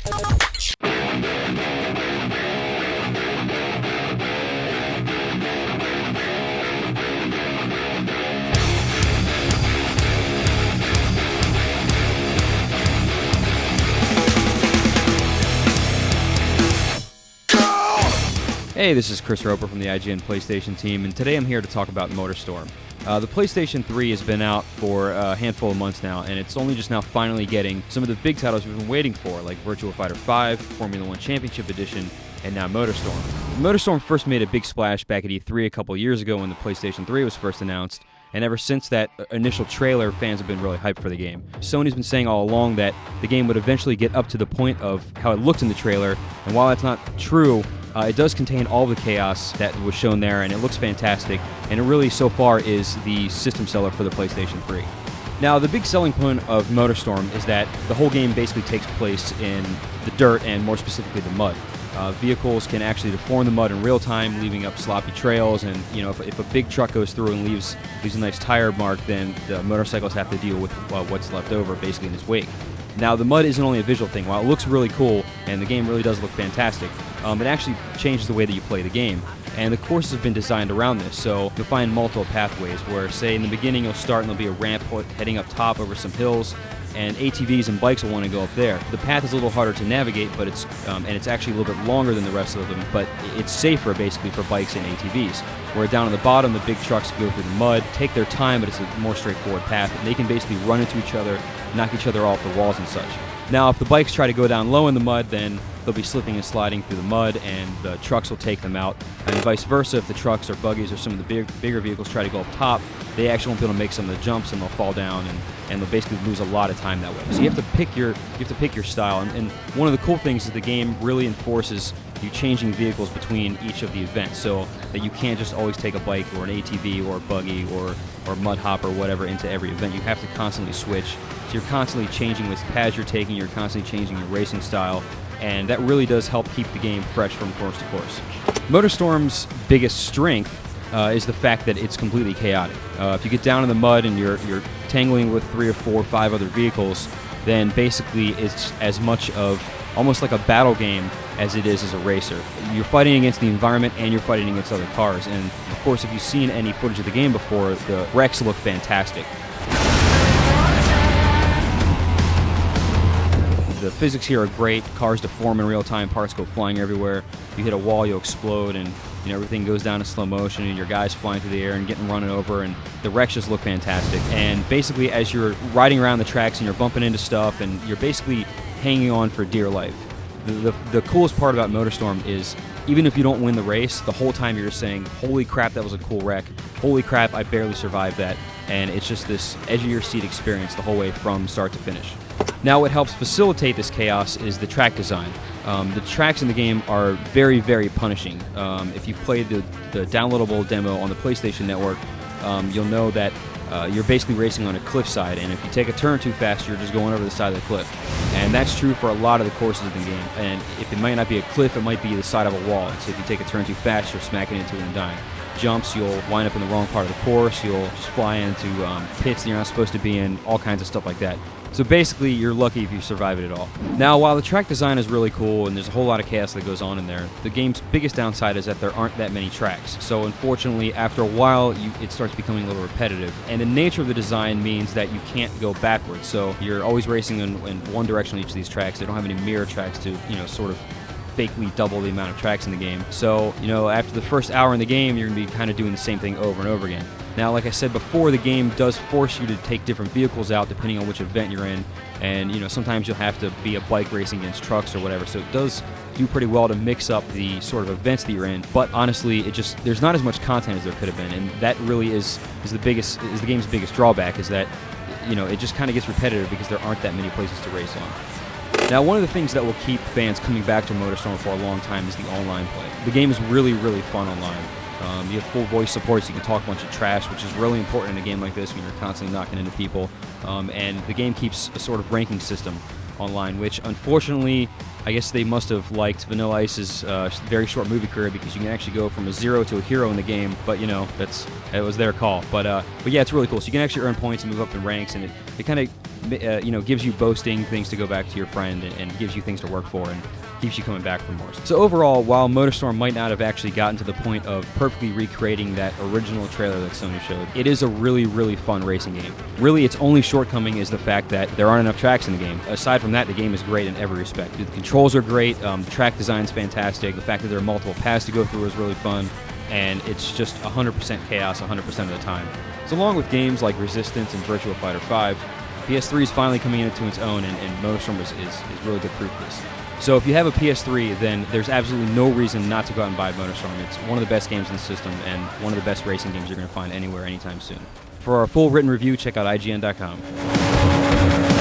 Hey, this is Chris Roper from the IGN PlayStation team, and today I'm here to talk about Motorstorm. The PlayStation 3 has been out for a handful of months now, and it's only just now finally getting some of the big titles we've been waiting for, like Virtua Fighter 5, Formula 1 Championship Edition, and now Motorstorm. Motorstorm first made a big splash back at E3 a couple years ago when the PlayStation 3 was first announced, and ever since that initial trailer, fans have been really hyped for the game. Sony's been saying all along that the game would eventually get up to the point of how it looked in the trailer, and while that's not true, it does contain all the chaos that was shown there, and it looks fantastic, and it really, so far, is the system seller for the PlayStation 3. Now, the big selling point of Motorstorm is that the whole game basically takes place in the dirt, and more specifically the mud. Vehicles can actually deform the mud in real time, leaving up sloppy trails, and if a big truck goes through and leaves a nice tire mark, then the motorcycles have to deal with what's left over, basically, in its wake. Now, the mud isn't only a visual thing. While it looks really cool, and the game really does look fantastic, it actually changes the way that you play the game. And the courses have been designed around this, so you'll find multiple pathways where, say, in the beginning you'll start and there'll be a ramp heading up top over some hills, and ATVs and bikes will want to go up there. The path is a little harder to navigate, but it's actually a little bit longer than the rest of them, but it's safer, basically, for bikes and ATVs. Where down at the bottom, the big trucks go through the mud, take their time, but it's a more straightforward path, and they can basically run into each other, knock each other off the walls and such. Now, if the bikes try to go down low in the mud, then they'll be slipping and sliding through the mud, and the trucks will take them out. And vice versa, if the trucks or buggies or some of the bigger vehicles try to go up top, they actually won't be able to make some of the jumps, and they'll fall down, and they'll basically lose a lot of time that way. So you have to pick your style. And one of the cool things is the game really enforces you changing vehicles between each of the events, so that you can't just always take a bike or an ATV or a buggy or mud hop or whatever into every event. You have to constantly switch. So you're constantly changing which paths you're taking, you're constantly changing your racing style, and that really does help keep the game fresh from course to course. Motorstorm's biggest strength is the fact that it's completely chaotic. If you get down in the mud and you're tangling with 3 or 4 or 5 other vehicles, then basically it's as much of almost like a battle game as it is as a racer. You're fighting against the environment and you're fighting against other cars, and of course if you've seen any footage of the game before, the wrecks look fantastic. The physics here are great. Cars deform in real time, parts go flying everywhere. You hit a wall, you explode, and everything goes down in slow motion, and your guys flying through the air and getting run over, and the wrecks just look fantastic. And basically, as you're riding around the tracks and you're bumping into stuff, and you're basically hanging on for dear life. The coolest part about Motorstorm is, even if you don't win the race, the whole time you're saying, holy crap, that was a cool wreck. Holy crap, I barely survived that. And it's just this edge-of-your-seat experience the whole way from start to finish. Now, what helps facilitate this chaos is the track design. The tracks in the game are very, very punishing. If you've played the downloadable demo on the PlayStation Network, you'll know that you're basically racing on a cliffside, and if you take a turn too fast, you're just going over the side of the cliff. And that's true for a lot of the courses in the game. And if it might not be a cliff, it might be the side of a wall. And so if you take a turn too fast, you're smacking into it and dying. Jumps, you'll wind up in the wrong part of the course, you'll just fly into pits that you're not supposed to be in, all kinds of stuff like that. So basically, you're lucky if you survive it at all. Now, while the track design is really cool and there's a whole lot of chaos that goes on in there, the game's biggest downside is that there aren't that many tracks. So unfortunately, after a while, it starts becoming a little repetitive. And the nature of the design means that you can't go backwards. So you're always racing in one direction on each of these tracks. They don't have any mirror tracks to, sort of fakely double the amount of tracks in the game. So, after the first hour in the game, you're going to be kind of doing the same thing over and over again. Now, like I said before, the game does force you to take different vehicles out depending on which event you're in, and sometimes you'll have to be a bike racing against trucks or whatever, so it does do pretty well to mix up the sort of events that you're in, but honestly, there's not as much content as there could have been, and that really is the game's biggest drawback, is that, it just kind of gets repetitive because there aren't that many places to race on. Now, one of the things that will keep fans coming back to Motorstorm for a long time is the online play. The game is really, really fun online. You have full voice support, so you can talk a bunch of trash, which is really important in a game like this when you're constantly knocking into people. And the game keeps a sort of ranking system online, which unfortunately, I guess they must have liked Vanilla Ice's very short movie career, because you can actually go from a 0 to a hero in the game, but it was their call. But yeah, it's really cool. So you can actually earn points and move up in ranks, and it kind of gives you boasting things to go back to your friend and gives you things to work for and keeps you coming back for more. So overall, while Motorstorm might not have actually gotten to the point of perfectly recreating that original trailer that Sony showed, it is a really, really fun racing game. Really, its only shortcoming is the fact that there aren't enough tracks in the game. Aside from that, the game is great in every respect. The controls are great, the track design's fantastic, the fact that there are multiple paths to go through is really fun, and it's just 100% chaos 100% of the time. So along with games like Resistance and Virtua Fighter 5, PS3 is finally coming into its own, and Motorstorm is really good proof of this. So if you have a PS3, then there's absolutely no reason not to go out and buy Motorstorm. It's one of the best games in the system and one of the best racing games you're going to find anywhere anytime soon. For our full written review, check out IGN.com.